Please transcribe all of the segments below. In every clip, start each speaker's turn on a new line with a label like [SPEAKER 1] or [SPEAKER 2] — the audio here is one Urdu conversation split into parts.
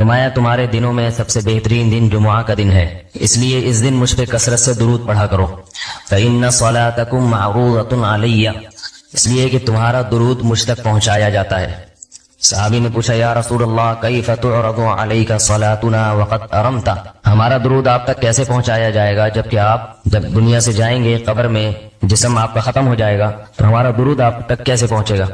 [SPEAKER 1] فرمایا تمہارے دنوں میں سب سے بہترین دن جمعہ کا دن ہے، اس لیے اس دن مجھ پہ کثرت سے درود پڑھا کرو۔ فإن صلاتکم معروضۃ علی، اس لیے کہ تمہارا درود مجھ تک پہنچایا جاتا ہے۔ صحابی نے پوچھا یا رسول اللہ کیف تعرض علیک صلاتنا وقد ارمت، ہمارا درود آپ تک کیسے پہنچایا جائے گا جبکہ آپ جب دنیا سے جائیں گے قبر میں جسم آپ کا ختم ہو جائے گا تو ہمارا درود آپ تک کیسے پہنچے گا؟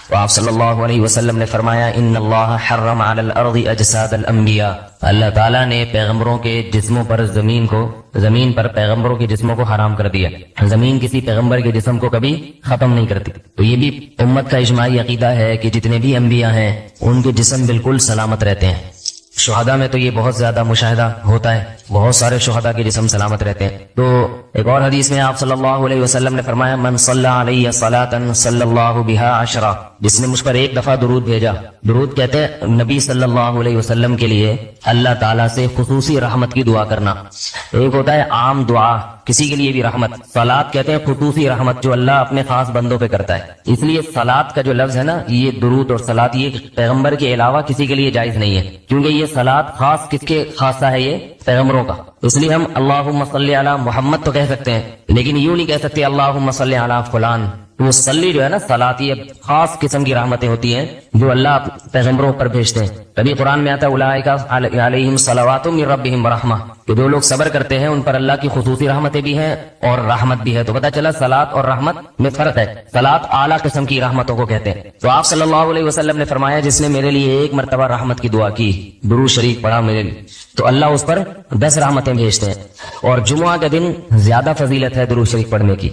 [SPEAKER 1] تو آپ صلی اللہ علیہ وسلم نے فرمایا ان اللہ حرم علی الارض اجساد الانبیاء، اللہ تعالیٰ نے پیغمبروں کے جسموں پر زمین پر پیغمبروں کے جسموں کو حرام کر دیا، زمین کسی پیغمبر کے جسم کو کبھی ختم نہیں کرتی۔ تو یہ بھی امت کا اجماعی عقیدہ ہے کہ جتنے بھی انبیاء ہیں ان کے جسم بالکل سلامت رہتے ہیں۔ شہداء میں تو یہ بہت زیادہ مشاہدہ ہوتا ہے، بہت سارے شہداء کے جسم سلامت رہتے ہیں۔ تو ایک اور حدیث میں آپ صلی اللہ علیہ وسلم نے فرمایا من صلی علیہ صلاۃ صلی اللہ بہا عشرہ، جس نے مجھ پر ایک دفعہ درود بھیجا، درود کہتے ہیں نبی صلی اللہ علیہ وسلم کے لیے اللہ تعالیٰ سے خصوصی رحمت کی دعا کرنا۔ ایک ہوتا ہے عام دعا، کسی کے لیے بھی رحمت، صلاۃ کہتے ہیں خصوصی رحمت جو اللہ اپنے خاص بندوں پہ کرتا ہے۔ اس لیے صلاۃ کا جو لفظ ہے نا، یہ درود اور صلاۃ یہ پیغمبر کے علاوہ کسی کے لیے جائز نہیں ہے، کیونکہ یہ صلاۃ خاص کس کے خاصہ ہے؟ یہ پیغمبروں کا۔ اس لیے ہم اللہم صلی علی محمد تو کہہ سکتے ہیں، لیکن یوں نہیں کہہ سکتے اللہم صلی علی فلان۔ وہ صلی جو ہے نا، صلاۃ یہ خاص قسم کی رحمتیں ہوتی ہیں جو اللہ پیغمبروں پر بھیجتے ہیں۔ کبھی قرآن میں آتا ہے اولئک علیہم صلوات من ربہم ورحمہ، کہ جو لوگ صبر کرتے ہیں ان پر اللہ کی خصوصی رحمتیں بھی ہیں اور رحمت بھی ہے۔ تو پتہ چلا صلاۃ اور رحمت میں فرق ہے، صلاۃ اعلیٰ قسم کی رحمتوں کو کہتے ہیں۔ تو آپ صلی اللہ علیہ وسلم نے فرمایا جس نے میرے لیے ایک مرتبہ رحمت کی دعا کی، درود شریف پڑھا میرے لیے، تو اللہ اس پر 10 رحمتیں بھیجتے ہیں۔ اور جمعہ کا دن زیادہ فضیلت ہے درود شریف پڑھنے کی۔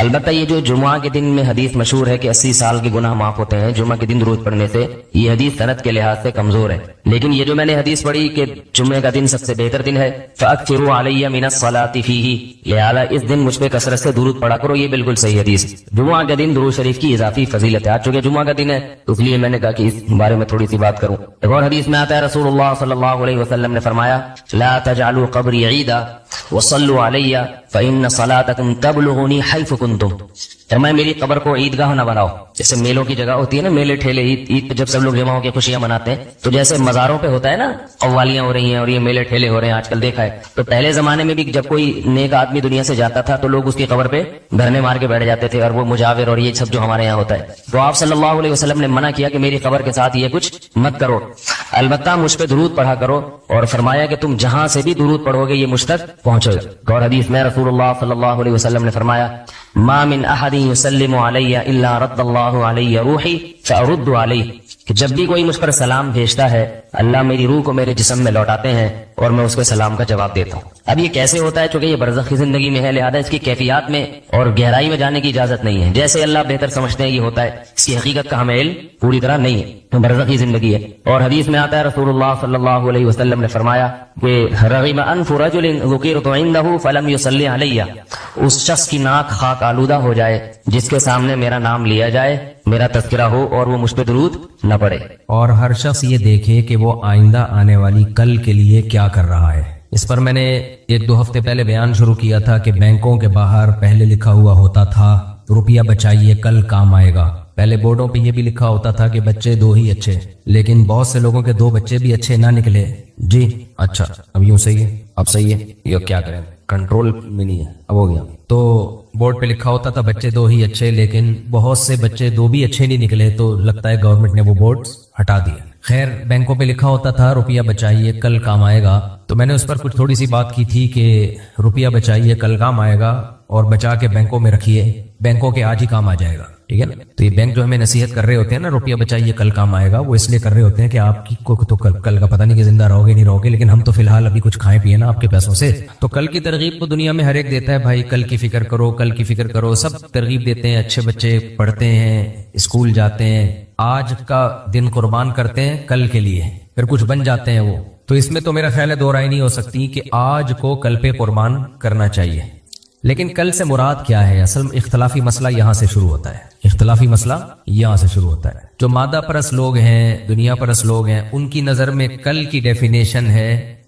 [SPEAKER 1] البتہ یہ جو جمعہ کے دن میں حدیث مشہور ہے کہ 80 سال کے گناہ معاف ہوتے ہیں جمعہ کے دن درود پڑھنے سے، یہ حدیث سند کے لحاظ سے کمزور ہے۔ لیکن یہ جو میں نے حدیث پڑھی کہ جمعہ کا دن سب سے بہتر دن ہے، فَأَكْثِرُوا عَلَيَّ مِنَ الصَّلَاةِ فِيهِ، لہذا اس دن مجھ پہ کثرت سے درود پڑھا کرو، یہ بالکل صحیح حدیث ہے۔ جمعہ کا دن درود شریف کی اضافی فضیلت ہے، آج چونکہ جمعہ کا دن ہے تو اس لیے میں نے کہا کہ اس بارے میں تھوڑی سی بات کروں۔ ایک اور حدیث میں آتا ہے رسول اللہ صلی اللہ علیہ وسلم نے فرمایا لا تجعلوا قبری عیدا وصلوا علی فإن صلاتکم تبلغنی حیث کنتم، فرمایا میری قبر کو عیدگاہ نہ بناؤ، جیسے میلوں کی جگہ ہوتی ہے نا، میلے ٹھیلے، عید پہ جب سب لوگ جمع ہو کے خوشیاں مناتے ہیں، تو جیسے مزاروں پہ ہوتا ہے نا قوالیاں ہو رہی ہیں اور یہ میلے ٹھیلے ہو رہے ہیں آج کل دیکھا ہے، تو پہلے زمانے میں بھی جب کوئی نیک آدمی دنیا سے جاتا تھا تو لوگ اس کی قبر پہ دھرنے مار کے بیٹھ جاتے تھے، اور وہ مجاور اور یہ سب جو ہمارے یہاں ہوتا ہے۔ تو آپ صلی اللہ علیہ وسلم نے منع کیا کہ میری قبر کے ساتھ یہ کچھ مت کرو، البتہ مجھ پہ درود پڑھا کرو، اور فرمایا کہ تم جہاں سے بھی درود پڑھو گے یہ مجھ تک پہنچے گا۔ اور حدیث میں رسول اللہ صلی اللہ علیہ وسلم نے فرمایا ما من احد يسلم علی الا رد اللہ علی روحی فارد علیہ، کہ جب بھی کوئی مجھ پر سلام بھیجتا ہے اللہ میری روح کو میرے جسم میں لوٹاتے ہیں اور میں اس کے سلام کا جواب دیتا ہوں۔ اب یہ کیسے ہوتا ہے؟ چونکہ یہ برزخی زندگی میں ہے، لہذا اس کی کیفیات میں اور گہرائی میں جانے کی اجازت نہیں ہے، جیسے اللہ بہتر سمجھتے ہیں یہ ہوتا ہے، اس کی حقیقت کا ہمیں علم پوری طرح نہیں ہے، تو برزخی زندگی ہے۔ اور حدیث میں آتا ہے رسول اللہ صلی اللہ علیہ وسلم نے فرمایا کہ رغم انف رجل ذکرت عنده فلم يصلي علی، اس شخص کی ناک خاک آلودہ ہو جائے جس کے سامنے میرا نام لیا جائے، میرا تذکرہ ہو اور وہ مجھ پہ درود نہ پڑے۔
[SPEAKER 2] اور ہر شخص یہ دیکھے کہ وہ آئندہ آنے والی کل کے لیے کیا کر رہا ہے۔ اس پر میں نے 1-2 ہفتے پہلے بیان شروع کیا تھا کہ بینکوں کے باہر پہلے لکھا ہوا ہوتا تھا روپیہ بچائیے کل کام آئے گا، پہلے بورڈوں پہ یہ بھی لکھا ہوتا تھا کہ بچے 2 ہی اچھے، لیکن بہت سے لوگوں کے 2 بچے بھی اچھے نہ نکلے۔ جی اچھا اب یوں صحیح ہے، اب صحیح ہے، یہ کیا کریں، کنٹرول میں نہیں ہے، اب ہو گیا۔ تو بورڈ پہ لکھا ہوتا تھا بچے 2 ہی اچھے، لیکن بہت سے بچے 2 بھی اچھے نہیں نکلے، تو لگتا ہے گورنمنٹ نے وہ بورڈ ہٹا دیا۔ خیر بینکوں پہ لکھا ہوتا تھا روپیہ بچائیے کل کام آئے گا، تو میں نے اس پر کچھ تھوڑی سی بات کی تھی کہ روپیہ بچائیے کل کام آئے گا اور بچا کے بینکوں میں رکھیے، بینکوں کے آج ہی کام آ جائے گا، ٹھیک ہے نا۔ تو یہ بینک جو ہمیں نصیحت کر رہے ہوتے ہیں نا روپیہ بچائیے کل کام آئے گا، وہ اس لیے کر رہے ہوتے ہیں کہ آپ کی کو تو کل کا پتہ نہیں کہ زندہ رہو گے نہیں رہو گے، لیکن ہم تو فی الحال ابھی کچھ کھائیں پیے نا آپ کے پیسوں سے۔ تو کل کی ترغیب تو دنیا میں ہر ایک دیتا ہے، بھائی کل کی فکر کرو، کل کی فکر کرو، سب ترغیب دیتے ہیں، اچھے بچے پڑھتے ہیں، اسکول جاتے ہیں، آج کا دن قربان کرتے ہیں کل کے لیے، پھر کچھ بن جاتے ہیں وہ۔ تو اس میں تو میرا خیال ہے 2 رائے نہیں ہو سکتی کہ آج کو کل پہ قربان کرنا چاہیے، لیکن کل سے مراد کیا ہے؟ اصل اختلافی مسئلہ یہاں سے شروع ہوتا ہے، اختلافی مسئلہ یہاں سے شروع ہوتا ہے۔ جو مادہ پرست لوگ ہیں، دنیا پرست لوگ ہیں، ان کی نظر میں کل کی ڈیفینیشن ہے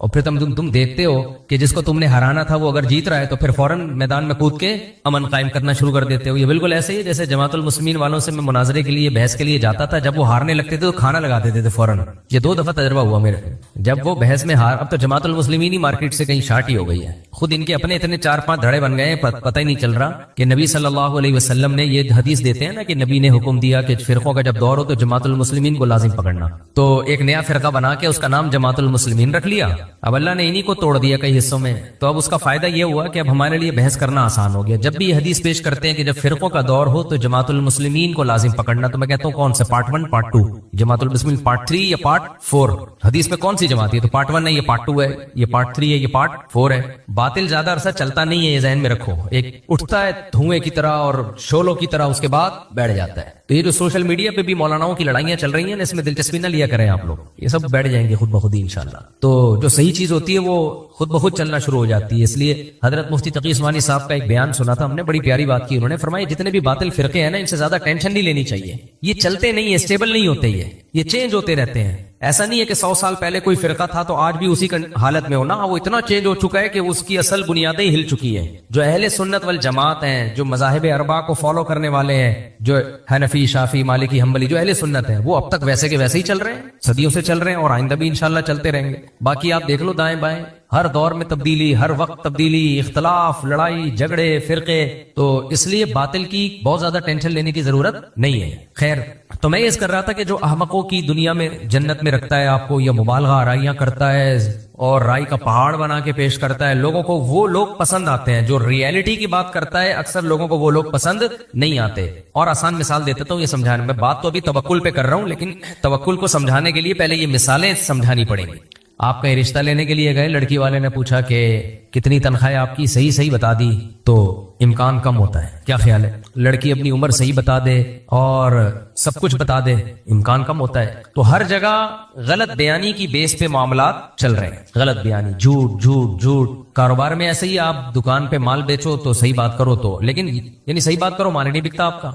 [SPEAKER 2] اور پھر تم دیکھتے ہو کہ جس کو تم نے ہرانا تھا وہ اگر جیت رہا ہے تو پھر فوراً میدان میں کود کے امن قائم کرنا شروع کر دیتے ہو. یہ بالکل ایسے ہی جیسے جماعت المسلمین والوں سے میں مناظرے کے لیے بحث کے لیے جاتا تھا, جب وہ ہارنے لگتے تھے تو کھانا لگا دیتے تھے فوراً. یہ 2 دفعہ تجربہ ہوا میرے, جب وہ بحث میں ہار. اب تو جماعت المسلمین ہی مارکیٹ سے کہیں شارٹ ہی ہو گئی ہے, خود ان کے اپنے اتنے 4-5 دھڑے بن گئے ہیں, پتہ ہی نہیں چل رہا کہ نبی صلی اللہ علیہ وسلم نے یہ حدیث دیتے ہیں نا کہ نبی نے حکم دیا کہ فرقوں کا جب دور ہو تو جماعت المسلمین کو لازم پکڑنا. تو ایک نیا فرقہ بنا کے اس کا نام جماعت المسلمین رکھ لیا. اب اللہ نے انہی کو توڑ دیا کئی حصوں میں. تو اب اس کا فائدہ یہ ہوا کہ اب ہمارے لیے بحث کرنا آسان ہو گیا. جب بھی یہ حدیث پیش کرتے ہیں کہ جب فرقوں کا دور ہو تو جماعت المسلمین کو لازم پکڑنا, تو میں کہتا ہوں کون سے, پارٹ 1 پارٹ 2, جماعت المسلمین پارٹ 3 یا پارٹ 4. حدیث میں کون سی جماعت ہے؟ تو پارٹ 1 ہے, یہ پارٹ 2 ہے, یہ پارٹ 3 ہے, یہ پارٹ 4 ہے. باطل زیادہ عرصہ چلتا نہیں ہے, یہ ذہن میں رکھو. ایک اٹھتا ہے دھوئیں کی طرح اور شولوں کی طرح, اس کے بعد بیٹھ جاتا ہے. تو یہ جو سوشل میڈیا پہ بھی مولاناؤں کی لڑائیاں چل رہی ہیں نا, اس میں دلچسپی نہ لیا کریں آپ لوگ, یہ سب بیٹھ جائیں گے خود بخود ہی انشاءاللہ. تو جو صحیح چیز ہوتی ہے وہ خود بخود چلنا شروع ہو جاتی ہے. اس لیے حضرت مفتی تقی عثمانی صاحب کا ایک بیان سنا تھا ہم نے, بڑی پیاری بات کی. انہوں نے فرمایا جتنے بھی باطل فرقے ہیں نا, ان سے زیادہ ٹینشن نہیں لینی چاہیے. یہ چلتے نہیں ہیں, اسٹیبل نہیں ہوتے, یہ چینج ہوتے رہتے ہیں. ایسا نہیں ہے کہ 100 سال پہلے کوئی فرقہ تھا تو آج بھی اسی حالت میں ہونا. وہ اتنا چینج ہو چکا ہے کہ اس کی اصل بنیادیں ہل چکی ہیں. جو اہل سنت والجماعت ہیں, جو مذاہب اربعہ کو فالو کرنے والے ہیں, جو حنفی, شافعی, مالکی, حنبلی, جو اہل سنت ہیں, وہ اب تک ویسے کے ویسے ہی چل رہے ہیں, صدیوں سے چل رہے ہیں, اور آئندہ بھی انشاءاللہ چلتے رہیں گے. باقی آپ دیکھ لو دائیں بائیں, ہر دور میں تبدیلی, ہر وقت تبدیلی, اختلاف, لڑائی جھگڑے, فرقے. تو اس لیے باطل کی بہت زیادہ ٹینشن لینے کی ضرورت نہیں ہے. خیر, تو میں یہ کر رہا تھا کہ جو احمقوں کی دنیا میں جنت میں رکھتا ہے آپ کو, یا مبالغہ آرائیاں کرتا ہے اور رائی کا پہاڑ بنا کے پیش کرتا ہے لوگوں کو, وہ لوگ پسند آتے ہیں. جو ریئلٹی کی بات کرتا ہے اکثر لوگوں کو وہ لوگ پسند نہیں آتے. اور آسان مثال دیتا ہوں یہ سمجھانے میں. بات تو ابھی توکل پہ کر رہا ہوں, لیکن توکل کو سمجھانے کے لیے پہلے یہ مثالیں سمجھانی پڑیں گی. آپ کہیں رشتہ لینے کے لیے گئے, لڑکی والے نے پوچھا کہ کتنی تنخواہ آپ کی, صحیح بتا دی تو امکان کم ہوتا ہے. کیا خیال ہے؟ لڑکی اپنی عمر صحیح بتا دے اور سب کچھ بتا دے, امکان کم ہوتا ہے. تو ہر جگہ غلط بیانی کی بیس پہ معاملات چل رہے ہیں. غلط بیانی, جھوٹ جھوٹ جھوٹ. کاروبار میں ایسے ہی, آپ دکان پہ مال بیچو تو صحیح بات کرو, تو لیکن یعنی صحیح بات کرو, مال نہیں بکتا آپ کا.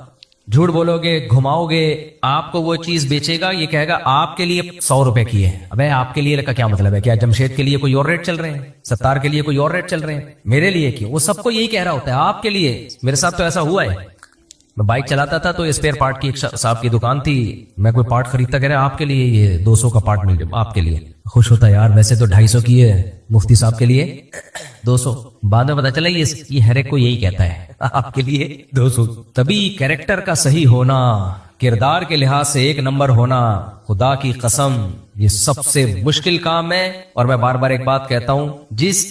[SPEAKER 2] جھوٹ بولو گے, گھماؤ گے, آپ کو وہ چیز بیچے گا, یہ کہے گا آپ کے لیے 100 روپے کی ہے. ابے آپ کے لیے کا کیا مطلب ہے؟ کیا جمشید کے لیے کوئی اور ریٹ چل رہے ہیں؟ ستار کے لیے کوئی اور ریٹ چل رہے ہیں؟ میرے لیے کیوں؟ وہ سب کو یہی کہہ رہا ہوتا ہے آپ کے لیے. میرے ساتھ تو ایسا ہوا ہے. میں بائک چلاتا تھا تو اسپیئر پارٹ کی ایک صاحب کی دکان تھی, میں کوئی پارٹ خریدتا, کہہ رہا آپ کے لیے یہ 200 کا پارٹ مل جائے, آپ کے لیے. خوش ہوتا یار, ویسے تو 250 کی ہے, مفتی صاحب کے لیے 200. بعد میں پتا چلا یہ ہر ایک کو یہی کہتا ہے, آپ کے لیے 200. تبھی کیریکٹر کا صحیح ہونا, کردار کے لحاظ سے 1 نمبر ہونا, خدا کی قسم یہ سب سے مشکل کام ہے. اور میں بار بار ایک بات کہتا ہوں,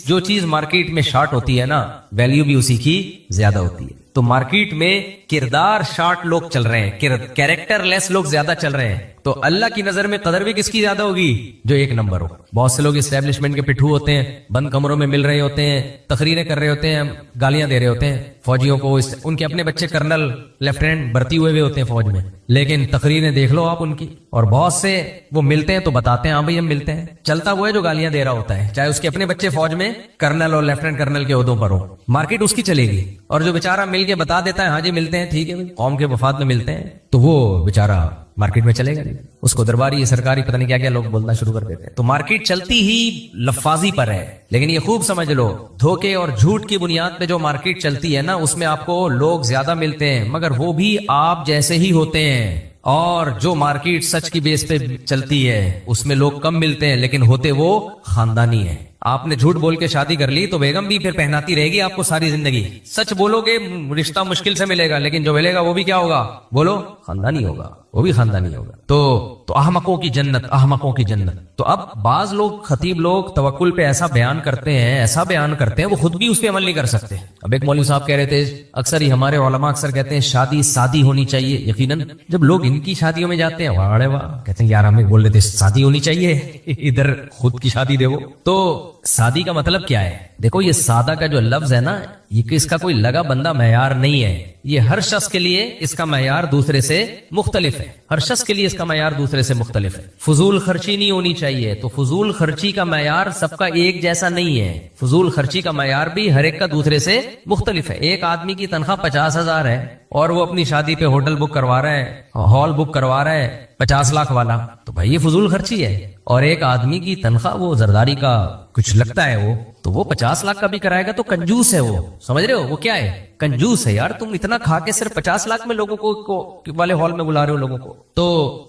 [SPEAKER 2] جو چیز مارکیٹ میں شارٹ ہوتی ہے نا, ویلیو بھی اسی کی زیادہ ہوتی ہے. تو مارکیٹ میں کردار شارٹ لوگ چل رہے ہیں, کیریکٹر لیس لوگ زیادہ چل رہے ہیں. تو اللہ کی نظر میں قدر بھی کس کی زیادہ ہوگی؟ جو 1 نمبر ہو. بہت سے لوگ اسٹیبلشمنٹ کے پٹھو ہوتے ہیں, بند کمروں میں مل رہے ہوتے ہیں, تقریریں کر رہے ہوتے ہیں, گالیاں دے رہے ہوتے ہیں فوجیوں کو. ان کے اپنے بچے کرنل, لیفٹیننٹ بھرتی ہوئے ہوتے ہیں فوج میں, لیکن تقریریں دیکھ لو آپ ان کی. اور بہت سے وہ ملتے ہیں تو بتاتے ہیں ہاں بھائی ہم ملتے ہیں, چلتا وہ ہے جو گالیاں دے رہا ہوتا ہے, چاہے اس کے اپنے بچے فوج میں کرنل اور لیفٹیننٹ کرنل کے عہدوں پر ہو. مارکیٹ اس کی چلے گی. اور جو بیچارہ مل کے بتا دیتا ہے ہاں جی ملتے ہیں, ٹھیک ہے قوم کے وفات میں ملتے ہیں, تو وہ بیچارہ مارکیٹ میں چلے گا نہیں. اس کو درباری, یہ سرکاری, پتہ نہیں کیا کیا لوگ بولنا شروع کر دیتے ہیں. تو مارکیٹ چلتی ہی لفاظی پر ہے. لیکن یہ خوب سمجھ لو, دھوکے اور جھوٹ کی بنیاد پہ جو مارکیٹ چلتی ہے نا, اس میں آپ کو لوگ زیادہ ملتے ہیں, مگر وہ بھی آپ جیسے ہی ہوتے ہیں. اور جو مارکیٹ سچ کی بیس پہ چلتی ہے اس میں لوگ کم ملتے ہیں, لیکن ہوتے وہ خاندانی ہیں. آپ نے جھوٹ بول کے شادی کر لی تو بیگم بھی پھر پہناتی رہے گی آپ کو ساری زندگی. سچ بولو گے رشتہ مشکل سے ملے گا, لیکن جو ملے گا وہ بھی کیا ہوگا؟ بولو, خاندانی ہوگا, وہ بھی خاندانی ہوگا. تو احمقوں کی جنت, احمقوں کی جنت. تو اب بعض لوگ, خطیب لوگ توکل پہ ایسا بیان کرتے ہیں, وہ خود بھی اس پہ عمل نہیں کر سکتے. اب ایک مولوی صاحب کہہ رہے تھے, اکثر ہی ہمارے علماء اکثر کہتے ہیں شادی سادی ہونی چاہیے. یقیناً جب لوگ ان کی شادیوں میں جاتے ہیں, واہ کہتے ہیں یار ہمیں بول رہے تھے شادی ہونی چاہیے, ادھر خود کی شادی دے. تو سادی کا مطلب کیا ہے؟ دیکھو یہ سادہ کا جو لفظ ہے نا, یہ اس کا کوئی لگا بندہ معیار نہیں ہے. یہ ہر شخص کے لیے اس کا معیار دوسرے سے مختلف ہے. ہر شخص کے لیے اس کا معیار دوسرے سے مختلف ہے. فضول خرچی نہیں ہونی چاہیے. تو فضول خرچی کا معیار سب کا ایک جیسا نہیں ہے. فضول خرچی کا معیار بھی ہر ایک کا دوسرے سے مختلف ہے. ایک آدمی کی تنخواہ 50,000 ہے اور وہ اپنی شادی پہ ہوٹل بک کروا رہا ہے, ہال بک کروا رہا ہے 50 لاکھ والا, تو بھائی یہ فضول خرچی ہے. اور ایک آدمی کی تنخواہ وہ زرداری کا کچھ لگتا ہے وہ تو وہ 50 لاکھ کا بھی کرائے گا تو کنجوس ہے وہ, سمجھ رہے ہو وہ کیا ہے, کنجوس ہے یار. تم اتنا کھا کے صرف 50 لاکھ میں لوگوں کو والے ہال میں بلا رہے ہو لوگوں کو,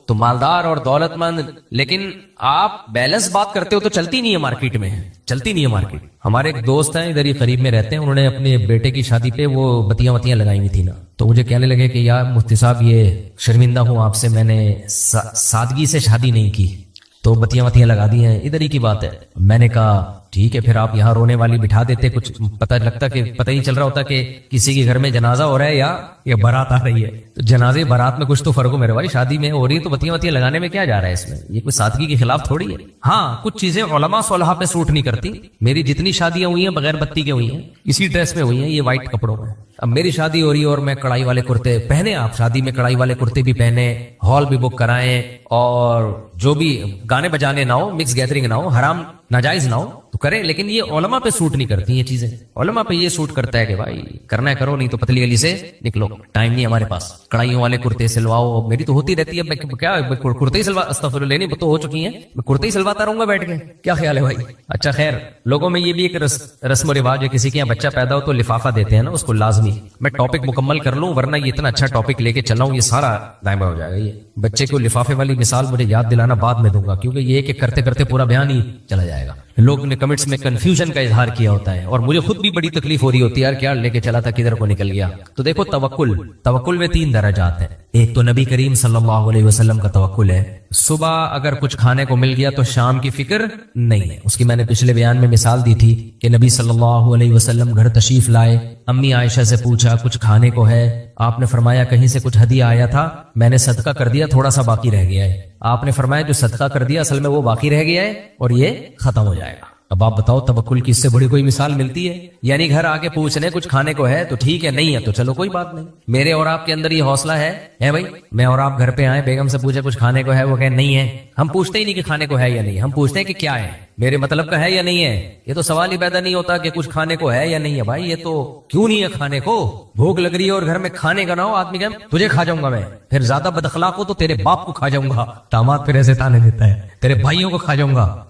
[SPEAKER 2] تو مالدار اور دولت مند, لیکن آپ بیلنس بات کرتے ہو تو چلتی نہیں ہے مارکیٹ میں, چلتی نہیں ہے مارکیٹ. ہمارے ایک دوست ہیں ادھر ہی قریب میں رہتے ہیں, انہوں نے اپنے بیٹے کی شادی پہ وہ بتیاں لگائی ہوئی تھی نا, تو مجھے کہنے لگے کہ یار مفتی صاحب یہ شرمندہ ہوں آپ سے, میں نے سادگی سے شادی نہیں کی تو بتیاں لگا دی ہیں, ادھر ہی کی بات ہے. میں نے کہا ٹھیک ہے پھر آپ یہاں رونے والی بٹھا دیتے, کچھ پتہ ہی چل رہا ہوتا کہ کسی کے گھر میں جنازہ ہو رہا ہے یا بارات آ رہی ہے. تو جنازے بارات میں کچھ تو فرق ہو میرے بھائی, شادی میں ہو رہی ہے تو بتیاں لگانے میں کیا جا رہا ہے اس میں, یہ کوئی سادگی کے خلاف تھوڑی ہے. ہاں کچھ چیزیں علماء صالحہ پہ سوٹ نہیں کرتی. میری جتنی شادیاں ہوئی ہیں بغیر بتی کے ہوئی ہیں, اسی ڈریس میں ہوئی ہیں, یہ وائٹ کپڑوں میں. اب میری شادی ہو رہی ہے اور میں کڑائی والے کرتے پہنے, آپ شادی میں کڑائی والے کرتے بھی پہنے, ہال بھی بک کرائیں, اور جو بھی گانے بجانے نہ ہو, مکس گیدرنگ نہ ہو, حرام ناجائز نہ ہو تو کرے, لیکن یہ علماء پہ سوٹ نہیں کرتی یہ چیزیں. علماء پہ یہ سوٹ کرتا ہے کہ بھائی کرنا ہے کرو, نہیں تو پتلی گلی سے نکلو, ٹائم نہیں ہمارے پاس. کڑائیوں والے کرتے سلواؤ, میری تو ہوتی رہتی ہے, کیا کرتے ہی سلوا, استغفر اللہ, نہیں تو ہو چکی ہیں, میں کرتے ہی سلواتا رہوں گا بیٹھ کے, کیا خیال ہے بھائی. اچھا خیر, لوگوں میں یہ بھی ایک رسم و رواج ہے, کسی کے یہاں بچہ پیدا ہو تو لفافہ دیتے ہیں نا اس کو لازمی. میں ٹاپک مکمل کر لوں ورنہ یہ اتنا اچھا ٹاپک لے کے چلا ہوں, یہ سارا دائمہ ہو جائے گا. یہ بچے کو لفافے والی مثال مجھے یاد دلانا بعد میں دوں گا, کیونکہ یہ کہ کرتے کرتے پورا بیان ہی چلا جائے گا. لوگ نے کمنٹس میں کنفیوژن کا اظہار کیا ہوتا ہے اور مجھے خود بھی بڑی تکلیف ہو رہی ہوتی ہے, یار کیا لے کے چلا تھا کدھر کو نکل گیا. تو دیکھو توکل میں 3 درجات ہیں. ایک تو نبی کریم صلی اللہ علیہ وسلم کا توکل ہے, صبح اگر کچھ کھانے کو مل گیا تو شام کی فکر نہیں ہے. اس کی میں نے پچھلے بیان میں مثال دی تھی کہ نبی صلی اللہ علیہ وسلم گھر تشریف لائے, امی عائشہ سے پوچھا کچھ کھانے کو ہے, آپ نے فرمایا کہیں سے کچھ ہدیہ آیا تھا, میں نے صدقہ کر دیا, تھوڑا سا باقی رہ گیا ہے. آپ نے فرمایا جو صدقہ کر دیا اصل میں وہ باقی رہ گیا ہے اور یہ ختم ہو جائے گا. اب آپ بتاؤ توکل کی اس سے بڑی کوئی مثال ملتی ہے؟ یعنی گھر آ کے پوچھنے کچھ کھانے کو ہے تو ٹھیک ہے, نہیں ہے تو چلو کوئی بات نہیں. میرے اور آپ کے اندر یہ حوصلہ ہے بھائی, میں اور آپ گھر پہ آئے, بیگم سے پوچھے کچھ کھانے کو ہے, وہ کہ نہیں ہے. ہم پوچھتے ہی نہیں کہ کھانے کو ہے یا نہیں, ہم پوچھتے ہیں کہ کیا ہے, میرے مطلب کا ہے یا نہیں ہے. یہ تو سوال ہی پیدا نہیں ہوتا کہ کچھ کھانے کو ہے یا نہیں ہے. بھائی یہ تو کیوں نہیں ہے کھانے کو, بھوک لگ رہی ہے اور گھر میں کھانے کا نہ ہو, آدمی کہ تجھے کھا جاؤں گا میں, پھر زیادہ بد اخلاق ہو تو تیرے باپ کو کھا جاؤں گا. داماد پھر ایسے تانے دیتا ہے, تیرے بھائیوں کو کھا جاؤں گا.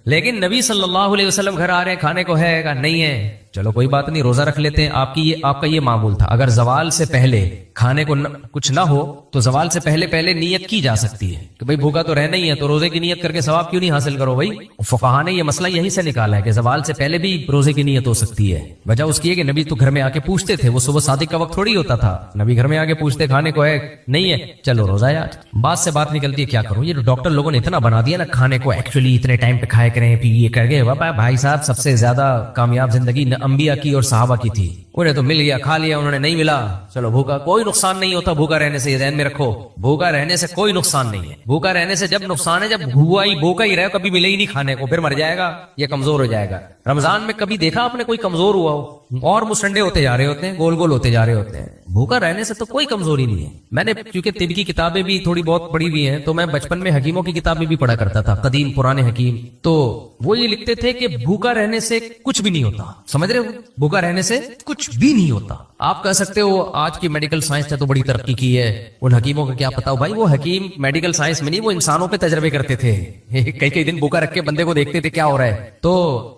[SPEAKER 2] لیکن نبی صلی اللہ علیہ وسلم گھر آ رہے ہیں, کھانے کو ہے, نہیں ہے, چلو کوئی بات نہیں, روزہ رکھ لیتے ہیں. آپ کا یہ معمول تھا. اگر زوال سے پہلے کھانے کو کچھ نہ ہو تو زوال سے پہلے نیت کی جا سکتی ہے کہ بھائی بھوکا تو رہنا ہی ہے, تو روزے کی نیت کر کے ثواب کیوں نہیں حاصل کرو بھائی. فقہا نے یہ مسئلہ یہی سے نکالا ہے کہ زوال سے پہلے بھی روزے کی نیت ہو سکتی ہے. وجہ اس کی ہے کہ نبی تو گھر میں آ کے پوچھتے تھے, وہ صبح صادق کا وقت تھوڑی ہوتا تھا, نبی گھر میں آ کے پوچھتے کھانے کو ہے, نہیں ہے, چلو روزہ ہے. بات سے بات نکلتی ہے, کیا کروں, یہ ڈاکٹر لوگوں نے اتنا بنا دیا نا کھانے کو, ایکچولی اتنے ٹائم پہ کھائے کریں, پھر یہ کر گئے. بھائی صاحب سب سے زیادہ کامیاب زندگی انبیاء کی اور صحابہ کی تھی. انہیں تو مل گیا, کھا لیا, انہوں نے نہیں ملا, چلو بھوکا, کوئی نقصان نہیں ہوتا بھوکا رہنے سے, یہ ذہن میں رکھو, بھوکا رہنے سے کوئی نقصان نہیں ہے. بھوکا رہنے سے جب نقصان ہے جب بھوکا ہی رہے, کبھی ملے ہی نہیں کھانے کو, پھر مر جائے گا, یہ کمزور ہو جائے گا. رمضان میں کبھی دیکھا آپ نے کوئی کمزور ہوا ہو؟ اور مسنڈے ہوتے جا رہے ہوتے ہیں, گول گول ہوتے جا رہے ہوتے ہیں. بھوکا رہنے سے تو کوئی کمزوری نہیں ہے. میں نے کیونکہ طب کی کتابیں بھی تھوڑی بہت پڑھی ہوئی ہیں, تو میں بچپن میں حکیموں کی کتابیں بھی پڑھا کرتا تھا, قدیم پرانے حکیم. تو وہ یہ لکھتے تھے کہ بھوکا رہنے سے کچھ بھی نہیں ہوتا. سمجھ رہے ہو, بھوکا رہنے سے کچھ بھی نہیں ہوتا. آپ کہہ سکتے ہو آج کی میڈیکل سائنس نے تو بڑی ترقی کی ہے, ان حکیموں کا کیا پتا ہو. بھائی وہ حکیم میڈیکل سائنس میں نہیں, وہ انسانوں پہ تجربے کرتے تھے, کئی دن بھوکا رکھ کے بندے کو دیکھتے تھے کیا ہو رہا ہے, تو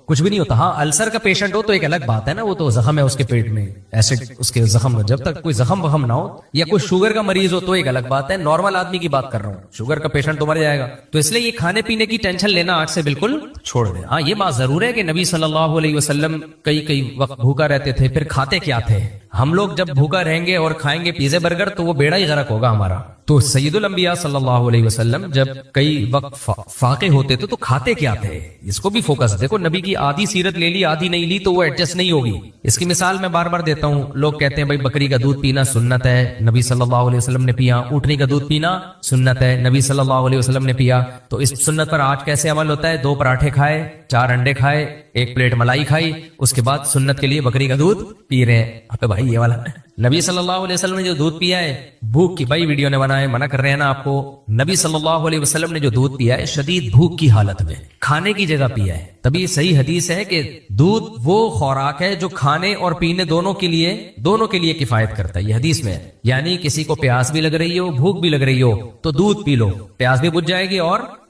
[SPEAKER 2] کچھ بھی نہیں ہوتا. ہاں السر کا پیشنٹ ہو تو ایک الگ بات ہے نا, وہ تو زخم ہے اس کے پیٹ میں, ایسڈ اس کے زخم, جب تک کوئی زخم وخم نہ ہو, یا کوئی شوگر کا مریض ہو تو ایک الگ بات ہے. نارمل آدمی کی بات کر رہا ہوں, شوگر کا پیشنٹ تو مر جائے گا. تو اس لیے یہ کھانے پینے کی ٹینشن لینا آج سے بالکل چھوڑ دیں. ہاں یہ بات ضرور ہے کہ نبی صلی اللہ علیہ وسلم کئی وقت بھوکا رہتے تھے, پھر کھاتے کیا تھے. ہم لوگ جب بھوکا رہیں گے اور کھائیں گے پیزے برگر تو وہ بیڑا ہی غرق ہوگا ہمارا. تو سید الانبیاء صلی اللہ علیہ وسلم جب کئی وقت فاقے ہوتے تھے تو کھاتے کیا تھے, اس کو بھی فوکس دیکھو. نبی کی آدھی سیرت لے لی, آدھی نہیں لی تو وہ ایڈجسٹ نہیں ہوگی. اس کی مثال میں بار بار دیتا ہوں. لوگ کہتے ہیں بھائی بکری کا دودھ پینا سنت ہے, نبی صلی اللہ علیہ وسلم نے پیا. اونٹنی کا دودھ پینا سنت ہے, نبی صلی اللہ علیہ وسلم نے پیا. تو اس سنت پر آج کیسے عمل ہوتا ہے؟ 2 پراٹھے کھائے, 4 انڈے کھائے, 1 پلیٹ ملائی کھائی, اس کے بعد سنت کے لیے بکری کا دودھ پی رہے ہیں. اب بھائی یہ والا نبی صلی اللہ علیہ وسلم نے جو دودھ پیا ہے, بھوک کی, بھائی ویڈیو نے بنائے, منع کر رہے ہیں نا آپ کو. نبی صلی اللہ علیہ وسلم نے جو دودھ پیا ہے شدید بھوک کی حالت میں, کھانے کی جگہ پیا ہے. تبھی صحیح حدیث ہے کہ دودھ وہ خوراک ہے جو کھانے اور پینے دونوں کے لیے کفایت کرتا ہے. یہ حدیث میں ہے. یعنی کسی کو پیاس بھی لگ رہی ہو, بھوک بھی لگ رہی ہو, تو دودھ پی لو, پیاس بھی بجھ جائے گی اور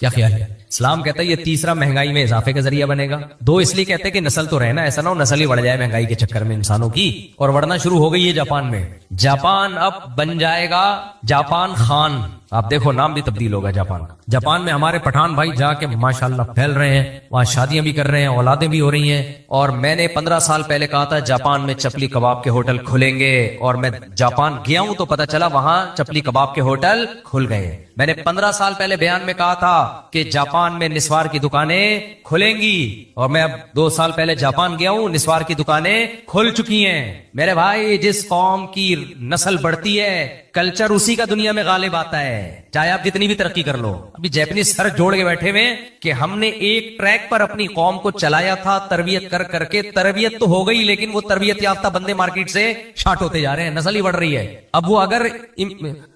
[SPEAKER 2] کیا خیال ہے؟ اسلام کہتا ہے یہ تیسرا مہنگائی میں اضافے کا ذریعہ بنے گا. دو اس لیے کہتے ہیں کہ نسل تو رہنا، ایسا نہ ہو نسل ہی بڑھ جائے مہنگائی کے چکر میں انسانوں کی. اور بڑھنا شروع ہو گئی ہے جاپان میں. جاپان اب بن جائے گا جاپان خان. آپ دیکھو نام بھی تبدیل ہوگا جاپان کا. جاپان میں ہمارے پٹھان بھائی جا کے ماشاءاللہ پھیل رہے ہیں، وہاں شادیاں بھی کر رہے ہیں، اولادیں بھی ہو رہی ہیں. اور میں نے 15 سال پہلے کہا تھا جاپان میں چپلی کباب کے ہوٹل کھلیں گے، اور میں جاپان گیا ہوں تو پتا چلا وہاں چپلی کباب کے ہوٹل کھل گئے. میں نے 15 سال پہلے بیان میں کہا تھا کہ جاپان میں نسوار کی دکانیں کھلیں گی، اور میں اب 2 سال پہلے جاپان گیا ہوں، نسوار کی دکانیں کھل چکی ہیں. میرے بھائی جس قوم کی نسل بڑھتی ہے کلچر اسی کا دنیا میں غالب آتا ہے، چاہے آپ جتنی بھی ترقی کر لو. ابھی جیپنیز سر جوڑ کے بیٹھے ہوئے کہ ہم نے ایک ٹریک پر اپنی قوم کو چلایا تھا تربیت کر کر کے. تربیت تو ہو گئی لیکن وہ تربیت یافتہ بندے مارکیٹ سے شارٹ ہوتے جا رہے ہیں، نسل ہی بڑھ رہی ہے. اب وہ اگر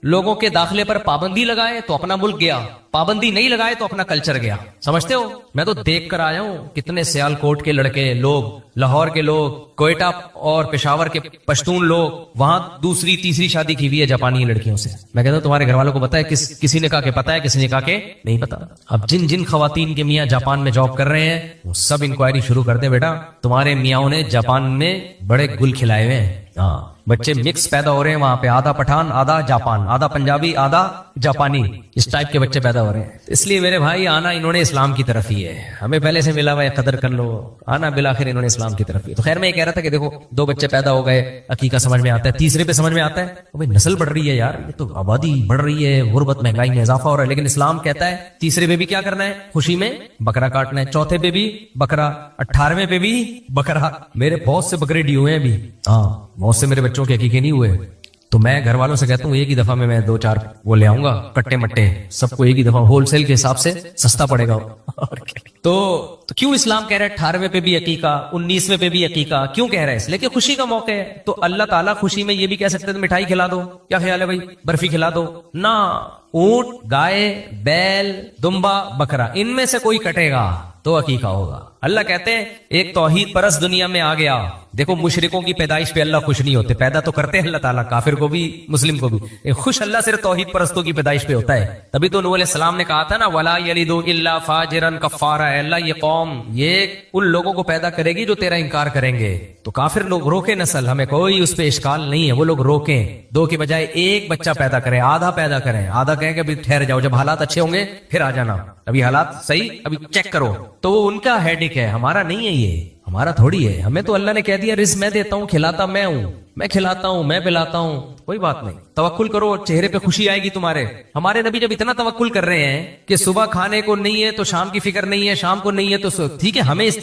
[SPEAKER 2] لوگوں کے داخلے پر پابندی لگائے تو اپنا ملک گیا، پابندی نہیں لگائے تو اپنا کلچر گیا. سمجھتے ہو؟ میں تو دیکھ کر آیا ہوں کتنے سیال کوٹ کے لڑکے لوگ، لاہور کے لوگ، کوئٹہ اور پشاور کے پشتون لوگ وہاں دوسری تیسری شادی کی ہوئی ہے جاپانی لڑکیوں سے. میں کہتا ہوں تمہارے گھر والوں کو پتا ہے؟ کسی نے کہا کہ پتا ہے، کسی نے کہا کہ نہیں پتا. اب جن جن خواتین کے میاں جاپان میں جاب کر رہے ہیں وہ سب انکوائری شروع کر دیں. بیٹا تمہارے میاں نے جاپان میں بڑے گل کھلائے ہوئے ہیں. ہاں بچے مکس پیدا ہو رہے ہیں وہاں پہ، آدھا پٹھان آدھا جاپان، آدھا پنجابی آدھا جاپانی، اس ٹائپ کے بچے پیدا ہو رہے ہیں. اس لیے میرے بھائی آنا انہوں نے اسلام کی طرف ہی ہے، ہمیں پہلے سے ملا ہوا ہے، قدر کر لو. آنا بالآخر انہوں نے اسلام کی طرف ہی. تو خیر میں یہ کہہ رہا تھا کہ دیکھو 2 بچے پیدا ہو گئے، عقیقہ سمجھ میں آتا ہے، تیسرے پہ سمجھ میں آتا ہے بھائی نسل بڑھ رہی ہے یار، یہ تو آبادی بڑھ رہی ہے، غربت مہنگائی میں اضافہ ہو رہا ہے. لیکن اسلام کہتا ہے تیسرے پہ بھی کیا کرنا ہے؟ خوشی میں بکرا کاٹنا ہے، چوتھے پہ بھی بکرا، 18ویں پہ بھی بکرا. میرے بہت سے بکرے ڈی ہوئے ہیں ابھی، ہاں بہت سے میرے بچوں کے عقیقے نہیں ہوئے. تو میں گھر والوں سے کہتا ہوں ایک ہی دفعہ میں 2-4 وہ لے آؤں گا کٹے مٹے، سب کو ایک ہی دفعہ ہول سیل کے حساب سے سستا پڑے گا. تو کیوں اسلام کہہ رہا ہے 18ویں پہ بھی عقیقہ، 19ویں پہ بھی عقیقہ؟ کیوں کہہ رہا ہے؟ اس لیے کہ خوشی کا موقع ہے. تو اللہ تعالیٰ خوشی میں یہ بھی کہہ سکتے ہیں مٹھائی کھلا دو، کیا خیال ہے بھائی، برفی کھلا دو نا. اونٹ، گائے، بیل، دمبا، بکرا، ان میں سے کوئی کٹے گا تو عقیقہ ہوگا. اللہ کہتے ہیں ایک توحید پرست دنیا میں آ گیا. دیکھو مشرکوں کی پیدائش پہ اللہ خوش نہیں ہوتے، پیدا تو کرتے ہیں اللہ تعالیٰ کافر کو بھی مسلم کو بھی، خوش اللہ صرف توحید پرستوں کی پیدائش پہ ہوتا ہے. تبھی تو نوح علیہ السلام نے کہا تھا نا وَلَا يَلِدُ إِلَّا فَاجِرًا كَفَّارًا، اے اللہ یہ قوم یہ ان لوگوں کو پیدا کرے گی جو تیرا انکار کریں گے. تو کافر لوگ روکے نسل، ہمیں کوئی اس پہ اشکال نہیں ہے، وہ لوگ روکیں، 2 کے بجائے 1 بچہ پیدا کریں، آدھا پیدا کریں، آدھا کہیں کہ ابھی ٹھہر جاؤ، جب حالات اچھے ہوں گے پھر آ جانا، ابھی حالات صحیح ابھی چیک کرو. تو وہ ان کا ہیڈک ہے، ہمارا نہیں ہے، یہ ہمارا تھوڑی ہے. ہمیں تو اللہ نے کہہ دیا رزق میں دیتا ہوں، کھلاتا میں ہوں، میں کھلاتا ہوں، میں پلاتا ہوں، کوئی بات نہیں. توکل کرو، چہرے پہ خوشی آئے گی تمہارے. ہمارے نبی جب اتنا توکل کر رہے ہیں کہ صبح کھانے کو نہیں ہے تو شام کی فکر نہیں ہے، شام کو نہیں ہے تو ٹھیک ہے، ہمیں اس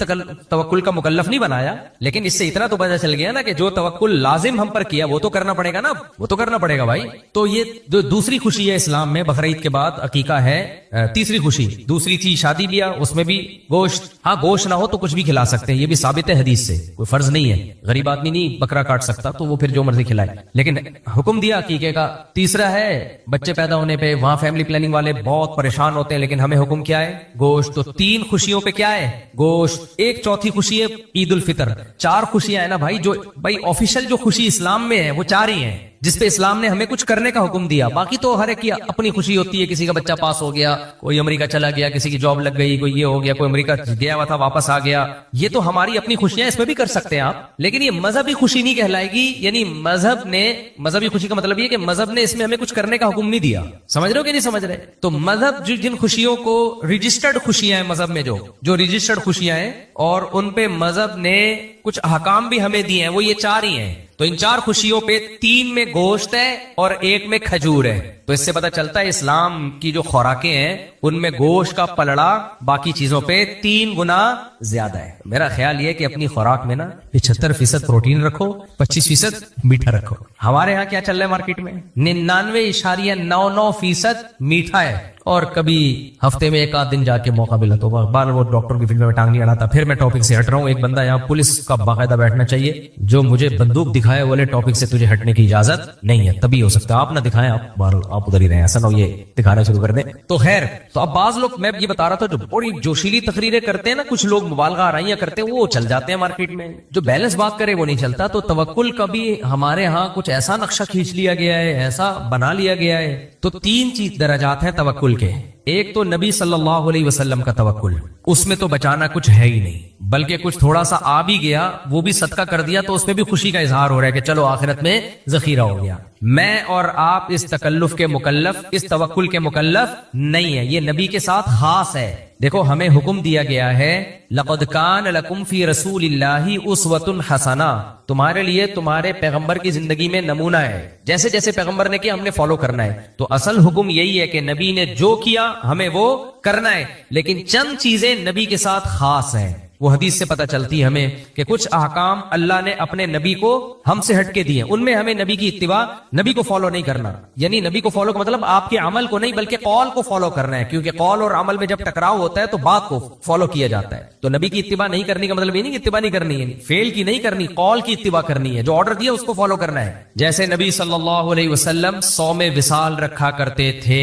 [SPEAKER 2] توکل کا مکلف نہیں بنایا، لیکن اس سے اتنا تو پتہ چل گیا نا کہ جو توکل لازم ہم پر کیا وہ تو کرنا پڑے گا نا، وہ تو کرنا پڑے گا بھائی. تو یہ جو دوسری خوشی ہے اسلام میں، بقرعید کے بعد عقیقہ ہے. تیسری خوشی، دوسری چیز شادی لیا، اس میں بھی گوشت. ہاں گوشت نہ ہو تو کچھ بھی کھلا سکتے ہیں، یہ بھی ثابت ہے حدیث سے، کوئی فرض نہیں ہے. غریب آدمی نہیں بکرا کاٹ سکتا تو وہ پھر جو مرضی کھلائے، لیکن حکم دیا عقیقے کا. تیسرا ہے بچے پیدا ہونے پہ، وہاں فیملی پلاننگ والے بہت پریشان ہوتے ہیں، لیکن ہمیں حکم کیا ہے؟ گوشت. تو 3 خوشیوں پہ کیا ہے؟ گوشت. ایک چوتھی خوشی ہے عید الفطر. 4 خوشیاں ہیں نا بھائی، جو بھائی آفیشل جو خوشی اسلام میں ہے وہ 4 ہی ہیں جس پہ اسلام نے ہمیں کچھ کرنے کا حکم دیا. باقی تو ہر ایک کی اپنی خوشی ہوتی ہے، کسی کا بچہ پاس ہو گیا، کوئی امریکہ چلا گیا، کسی کی جاب لگ گئی، کوئی یہ ہو گیا، کوئی امریکہ گیا ہوا تھا واپس آ گیا. یہ تو ہماری اپنی خوشیاں، اس میں بھی کر سکتے ہیں آپ، لیکن یہ مذہبی خوشی نہیں کہلائے گی. یعنی مذہب نے، مذہبی خوشی کا مطلب یہ کہ مذہب نے اس میں ہمیں کچھ کرنے کا حکم نہیں دیا. سمجھ رہے ہو کہ نہیں سمجھ رہے؟ تو مذہب جن خوشیوں کو رجسٹرڈ خوشیاں ہیں مذہب میں، جو رجسٹرڈ خوشیاں ہیں اور ان پہ مذہب نے کچھ احکام بھی ہمیں دیے ہیں، وہ یہ 4 ہی ہیں. تو ان 4 خوشیوں پہ 3 میں گوشت ہے اور 1 میں کھجور ہے. تو اس سے پتہ چلتا ہے اسلام کی جو خوراکیں ہیں ان میں گوشت کا پلڑا باقی چیزوں پہ 3 گنا زیادہ ہے. میرا خیال یہ کہ اپنی خوراک میں نا 75% پروٹین رکھو، 25% میٹھا رکھو. ہمارے ہاں کیا چل رہا ہے مارکیٹ میں؟ 99.99% میٹھا ہے. اور کبھی ہفتے میں 1 آدھ دن جا کے موقع ملا تو بار وہ ڈاکٹر کی فلم میں ٹانگ نہیں اڑاتا. پھر میں ٹاپک سے ہٹ رہا ہوں. ایک بندہ یہاں پولیس کا باقاعدہ بیٹھنا چاہیے جو مجھے بندوق دکھائے والے ٹاپک سے تجھے ہٹنے کی اجازت نہیں ہے. تبھی ہو سکتا ہے آپ نہ دکھائیں، آپ ادھر ہی رہیں، ایسا نہ ہو یہ دکھانا شروع کر دیں. تو خیر، تو اب بعض لوگ، میں یہ بتا رہا تھا، جو بڑی جوشیلی تقریریں کرتے ہیں نا، کچھ لوگ مبالغہ آرائیاں کرتے ہیں، وہ چل جاتے ہیں مارکیٹ میں. جو بیلنس بات کرے وہ نہیں چلتا. تو توکل کا بھی ہمارے ہاں کچھ ایسا نقشہ کھینچ لیا گیا ہے، ایسا بنا لیا گیا ہے. تو 3 چیز درجات ہیں توکل کے. ایک تو نبی صلی اللہ علیہ وسلم کا توکل، اس میں تو بچانا کچھ ہے ہی نہیں، بلکہ کچھ تھوڑا سا آ بھی گیا وہ بھی صدقہ کر دیا تو اس میں بھی خوشی کا اظہار ہو رہا ہے کہ چلو آخرت میں ذخیرہ ہو گیا۔ میں اور آپ اس تکلف کے مکلف، اس توکل کے مکلف نہیں ہے، یہ نبی کے ساتھ خاص ہے۔ دیکھو ہمیں حکم دیا گیا ہے لقد کان لکم فی رسول اللہ اسوۃ حسنہ، تمہارے لیے تمہارے پیغمبر کی زندگی میں نمونہ ہے، جیسے جیسے پیغمبر نے کیا ہم نے فالو کرنا ہے۔ تو اصل حکم یہی ہے کہ نبی نے جو کیا ہمیں وہ کرنا ہے، لیکن چند چیزیں نبی کے ساتھ خاص ہیں۔ وہ حدیث سے پتہ چلتی ہے ہمیں کہ کچھ احکام اللہ نے اپنے نبی کو ہم سے ہٹ کے دیے، ان میں ہمیں نبی کی اتباع، نبی کو فالو نہیں کرنا، یعنی نبی کو فالو کا مطلب آپ کے عمل کو نہیں بلکہ قول کو فالو کرنا ہے، کیونکہ قول اور عمل میں جب ٹکراؤ ہوتا ہے تو بات کو فالو کیا جاتا ہے۔ تو نبی کی اتباع نہیں کرنے کا مطلب یہ نہیں کہ اتباع نہیں کرنی ہے، فعل کی نہیں کرنی، قول کی اتباع کرنی ہے، جو آرڈر دیا اس کو فالو کرنا ہے۔ جیسے نبی صلی اللہ علیہ وسلم صوم وصال رکھا کرتے تھے،